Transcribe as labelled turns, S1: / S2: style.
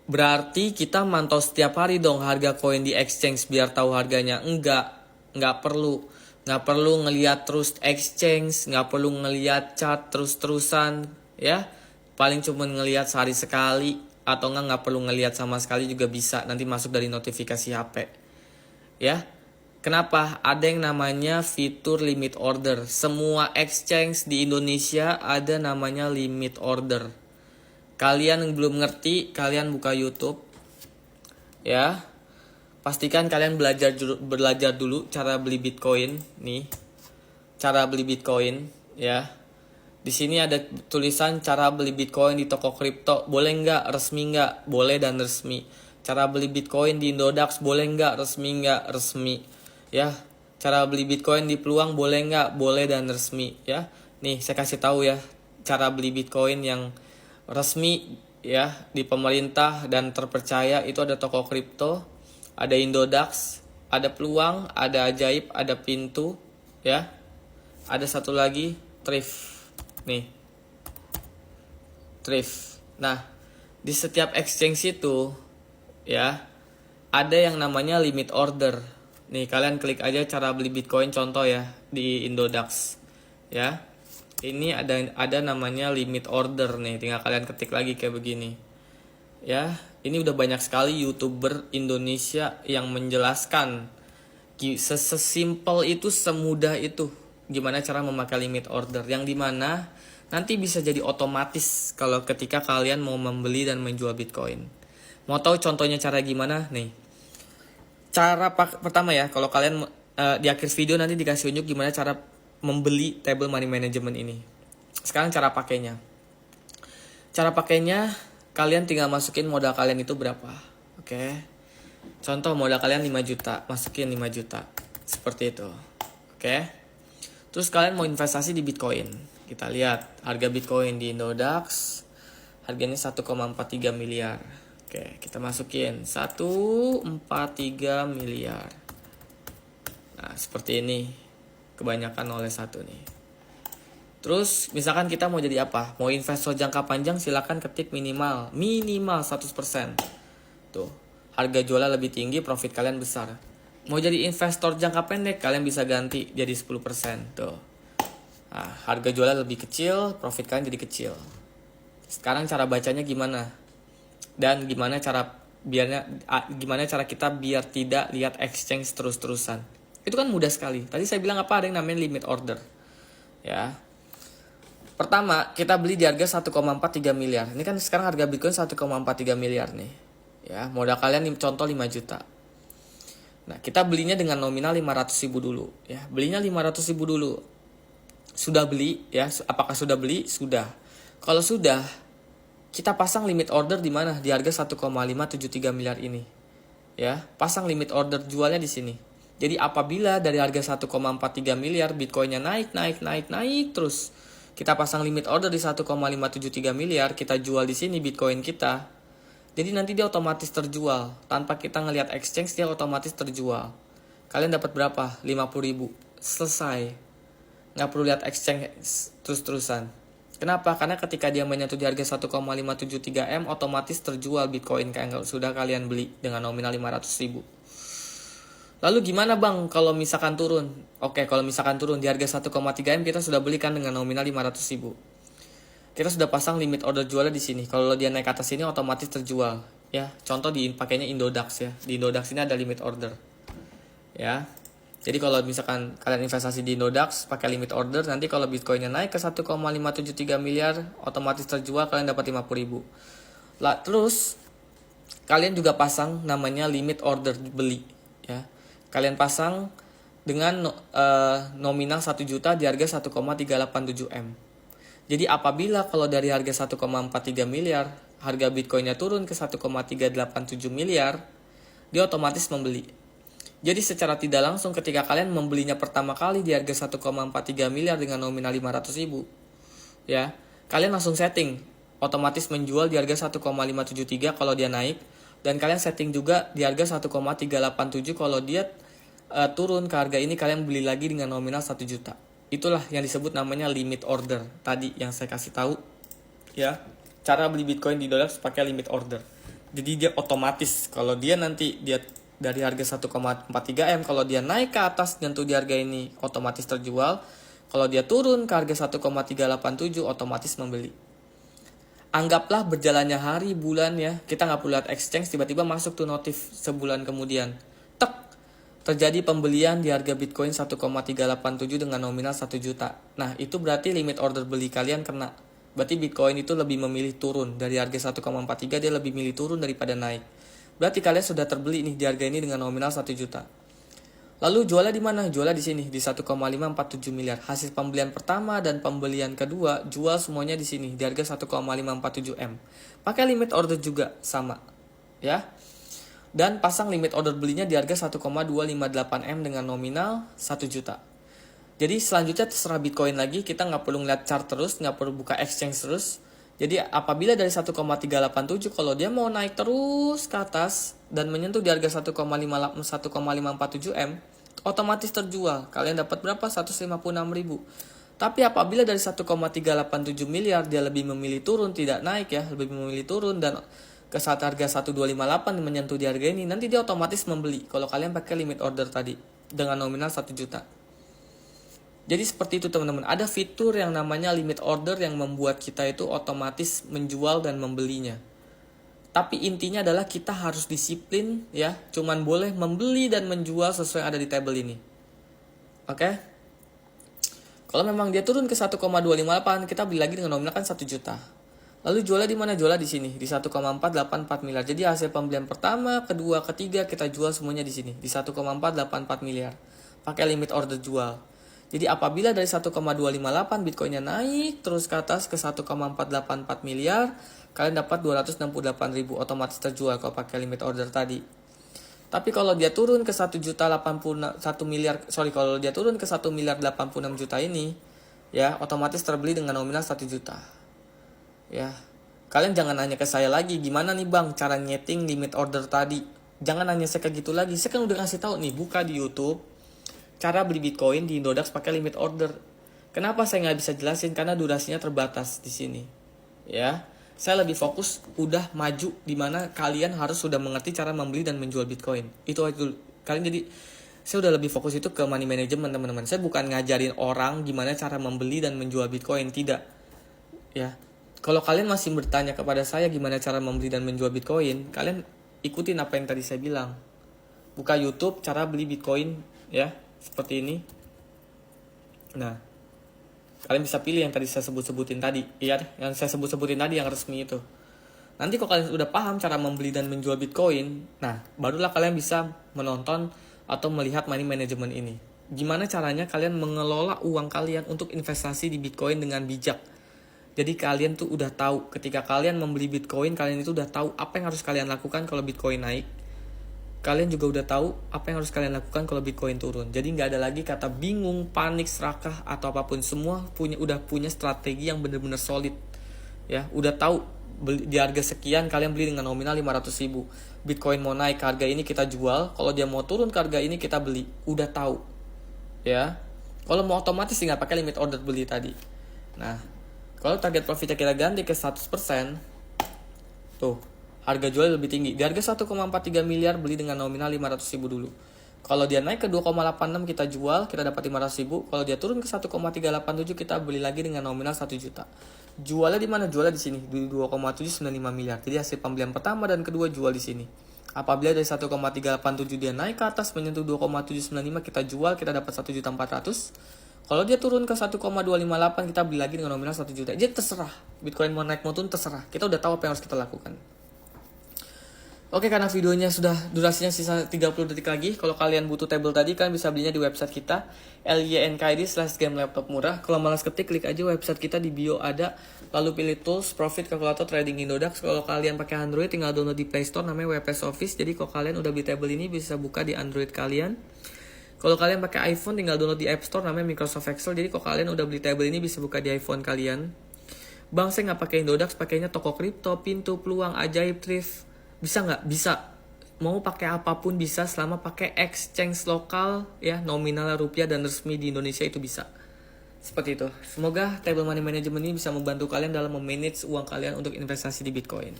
S1: Berarti kita mantau setiap hari dong harga koin di exchange biar tahu harganya. Nggak perlu. Nggak perlu ngeliat terus exchange, nggak perlu ngeliat chart terus-terusan, ya. Paling cuma ngeliat sehari sekali, atau nggak perlu ngeliat sama sekali juga bisa. Nanti masuk dari notifikasi HP, ya. Kenapa? Ada yang namanya fitur limit order. Semua exchange di Indonesia ada namanya limit order. Kalian yang belum ngerti, kalian buka YouTube, ya. Pastikan kalian belajar dulu cara beli Bitcoin nih. Cara beli Bitcoin, ya. Di sini ada tulisan cara beli Bitcoin di toko kripto. Boleh nggak? Resmi nggak? Boleh dan resmi. Cara beli Bitcoin di Indodax boleh nggak? Resmi nggak? Resmi. Ya. Cara beli Bitcoin di Peluang boleh nggak? Boleh dan resmi. Ya. Nih saya kasih tahu ya. Cara beli Bitcoin yang resmi ya di pemerintah dan terpercaya itu ada toko kripto, ada Indodax, ada Peluang, ada Ajaib, ada Pintu, ya. Ada satu lagi, Thrift. Nih. Thrift. Nah, di setiap exchange itu ya ada yang namanya limit order. Nih, kalian klik aja cara beli Bitcoin contoh ya di Indodax. Ya. Ini ada namanya limit order nih, tinggal kalian ketik lagi kayak begini. Ya, ini udah banyak sekali YouTuber Indonesia yang menjelaskan sesimpel itu, semudah itu gimana cara memakai limit order, yang dimana nanti bisa jadi otomatis kalau ketika kalian mau membeli dan menjual Bitcoin. Mau tahu contohnya cara gimana? Nih, cara pertama ya, kalau kalian di akhir video nanti dikasih unjuk gimana cara membeli table money management ini. Sekarang cara pakainya. Cara pakainya kalian tinggal masukin modal kalian itu berapa. Oke. Contoh modal kalian 5 juta, masukin 5 juta. Seperti itu. Oke. Terus kalian mau investasi di Bitcoin. Kita lihat harga Bitcoin di Indodax. Harganya 1,43 miliar. Oke, kita masukin 1,43 miliar. Nah, seperti ini. Kebanyakan oleh satu nih. Terus misalkan kita mau jadi apa? Mau investor jangka panjang, silakan ketik minimal 100%. Tuh, harga jualnya lebih tinggi, profit kalian besar. Mau jadi investor jangka pendek, kalian bisa ganti jadi 10%. Tuh. Nah, harga jualnya lebih kecil, profit kalian jadi kecil. Sekarang cara bacanya gimana? Dan gimana cara kita biar tidak lihat exchange terus-terusan? Itu kan mudah sekali. Tadi saya bilang apa? Ada yang namanya limit order. Ya. Pertama, kita beli di harga 1,43 miliar. Ini kan sekarang harga Bitcoin 1,43 miliar nih. Ya, modal kalian contoh 5 juta. Nah, kita belinya dengan nominal 500.000 dulu, ya. Belinya 500.000 dulu. Sudah beli, ya. Apakah sudah beli? Sudah. Kalau sudah, kita pasang limit order di mana? Di harga 1,573 miliar ini. Ya, pasang limit order jualnya di sini. Jadi apabila dari harga 1,43 miliar Bitcoinnya naik terus, kita pasang limit order di 1,573 miliar, kita jual di sini Bitcoin kita. Jadi nanti dia otomatis terjual. Tanpa kita ngelihat exchange, dia otomatis terjual. Kalian dapat berapa? 50.000. Selesai. Nggak perlu lihat exchange terus-terusan. Kenapa? Karena ketika dia menyentuh di harga 1,573 M, otomatis terjual Bitcoin yang sudah kalian beli dengan nominal 500.000. Lalu gimana bang kalau misalkan turun? Oke, kalau misalkan turun di harga 1,3 M, kita sudah belikan dengan nominal 500.000. Kita sudah pasang limit order jualnya di sini. Kalau dia naik ke atas sini otomatis terjual. Ya, contoh pakainya Indodax ya. Di Indodax ini ada limit order. Ya. Jadi kalau misalkan kalian investasi di Indodax pakai limit order, nanti kalau Bitcoinnya naik ke 1,573 miliar, otomatis terjual, kalian dapat 50.000. Lah, terus kalian juga pasang namanya limit order beli, ya. Kalian pasang dengan nominal 1 juta di harga 1,387 M. Jadi apabila kalau dari harga 1,43 miliar, harga Bitcoinnya turun ke 1,387 miliar, dia otomatis membeli. Jadi secara tidak langsung ketika kalian membelinya pertama kali di harga 1,43 miliar dengan nominal 500.000, ya, kalian langsung setting otomatis menjual di harga 1,573 kalau dia naik, dan kalian setting juga di harga 1,387 kalau dia turun ke harga ini, kalian beli lagi dengan nominal 1 juta. Itulah yang disebut namanya limit order. Tadi yang saya kasih tahu, ya, cara beli Bitcoin di Indodax pakai limit order. Jadi dia otomatis kalau dia nanti dia dari harga 1,43 M, kalau dia naik ke atas nyentuh di harga ini otomatis terjual. Kalau dia turun ke harga 1,387 otomatis membeli. Anggaplah berjalannya hari, bulan ya, kita nggak perlu lihat exchange, tiba-tiba masuk tuh notif sebulan kemudian. Tek, terjadi pembelian di harga Bitcoin 1,387 dengan nominal 1 juta. Nah, itu berarti limit order beli kalian kena. Berarti Bitcoin itu lebih memilih turun. Dari harga 1,43 dia lebih milih turun daripada naik. Berarti kalian sudah terbeli nih di harga ini dengan nominal 1 juta. Lalu jualnya di mana? Jualnya di sini di 1,547 miliar. Hasil pembelian pertama dan pembelian kedua jual semuanya di sini di harga 1,547 M. Pakai limit order juga sama, ya. Dan pasang limit order belinya di harga 1,258 M dengan nominal 1 juta. Jadi selanjutnya terserah Bitcoin lagi, kita nggak perlu ngeliat chart terus, nggak perlu buka exchange terus. Jadi apabila dari 1,387 kalau dia mau naik terus ke atas dan menyentuh di harga 1,547 M, otomatis terjual. Kalian dapat berapa? 156.000. Tapi apabila dari 1,387 miliar dia lebih memilih turun, tidak naik ya, lebih memilih turun dan ke saat harga 1258 menyentuh di harga ini, nanti dia otomatis membeli kalau kalian pakai limit order tadi dengan nominal 1 juta. Jadi seperti itu teman-teman, ada fitur yang namanya limit order yang membuat kita itu otomatis menjual dan membelinya. Tapi intinya adalah kita harus disiplin ya, cuman boleh membeli dan menjual sesuai yang ada di table ini. Oke? Kalau memang dia turun ke 1,258, kita beli lagi dengan nominal kan 1 juta. Lalu jualnya di mana? Jualnya di sini, di 1,484 miliar. Jadi hasil pembelian pertama, kedua, ketiga kita jual semuanya di sini, di 1,484 miliar. Pakai limit order jual. Jadi apabila dari 1,258 Bitcoinnya naik terus ke atas ke 1,484 miliar, kalian dapat 268.000 otomatis terjual kalau pakai limit order tadi. Tapi kalau dia turun ke 1 juta 81 miliar, kalau dia turun ke 1 miliar 86 juta ini, ya otomatis terbeli dengan nominal 1 juta. Ya, kalian jangan nanya ke saya lagi, gimana nih bang cara nyeting limit order tadi. Jangan nanya saya kayak gitu lagi, saya kan udah kasih tahu nih, buka di YouTube cara beli Bitcoin di Indodax pakai limit order. Kenapa saya nggak bisa jelasin? Karena durasinya terbatas di sini. Ya, saya lebih fokus udah maju di mana kalian harus sudah mengerti cara membeli dan menjual Bitcoin. Itu aja dulu. Kalian jadi saya udah lebih fokus itu ke money management teman-teman. Saya bukan ngajarin orang gimana cara membeli dan menjual Bitcoin, tidak. Ya. Kalau kalian masih bertanya kepada saya gimana cara membeli dan menjual Bitcoin, kalian ikutin apa yang tadi saya bilang. Buka YouTube cara beli Bitcoin ya. Seperti ini. Nah, kalian bisa pilih yang tadi saya sebut-sebutin tadi. Iya, yang saya sebut-sebutin tadi yang resmi itu. Nanti kalau kalian udah paham cara membeli dan menjual Bitcoin, nah, barulah kalian bisa menonton atau melihat money management ini. Gimana caranya kalian mengelola uang kalian untuk investasi di Bitcoin dengan bijak. Jadi kalian tuh udah tahu ketika kalian membeli Bitcoin, kalian itu udah tahu apa yang harus kalian lakukan kalau Bitcoin naik. Kalian juga udah tahu apa yang harus kalian lakukan kalau Bitcoin turun. Jadi nggak ada lagi kata bingung, panik, serakah atau apapun. Semua udah punya strategi yang benar-benar solid. Ya, udah tahu beli, di harga sekian kalian beli dengan nominal 500.000. Bitcoin mau naik ke harga ini kita jual, kalau dia mau turun ke harga ini kita beli. Udah tahu. Ya. Kalau mau otomatis tinggal pakai limit order beli tadi. Nah, kalau target profitnya kita ganti ke 100%, tuh harga jual lebih tinggi. Di harga 1,43 miliar beli dengan nominal 500.000 dulu. Kalau dia naik ke 2,86 kita jual, kita dapat 500.000. Kalau dia turun ke 1,387 kita beli lagi dengan nominal 1 juta. Jualnya di mana? Jualnya di sini di 2,795 miliar. Jadi hasil pembelian pertama dan kedua jual di sini. Apabila dari 1,387 dia naik ke atas menyentuh 2,795 kita jual, kita dapat 1.400.000. Kalau dia turun ke 1,258 kita beli lagi dengan nominal 1 juta. Jadi terserah. Bitcoin mau naik mau turun terserah. Kita udah tahu apa yang harus kita lakukan. Oke, karena videonya sudah durasinya sisa 30 detik lagi. Kalau kalian butuh table tadi, kalian bisa belinya di website kita lynkaid/game laptop murah. Kalau malas ketik, klik aja website kita di bio ada. Lalu pilih tools, profit, calculator, trading Indodax. Kalau kalian pakai Android, tinggal download di Play Store namanya WPS Office. Jadi kalau kalian udah beli table ini bisa buka di Android kalian. Kalau kalian pakai iPhone, tinggal download di App Store namanya Microsoft Excel. Jadi kalau kalian udah beli table ini bisa buka di iPhone kalian. Bang, saya nggak pakai Indodax, pakainya toko kripto, pintu, peluang, ajaib, thrift. Bisa nggak? Bisa. Mau pakai apapun bisa selama pakai exchange lokal ya, nominal rupiah dan resmi di Indonesia itu bisa. Seperti itu. Semoga table money management ini bisa membantu kalian dalam memanage uang kalian untuk investasi di Bitcoin.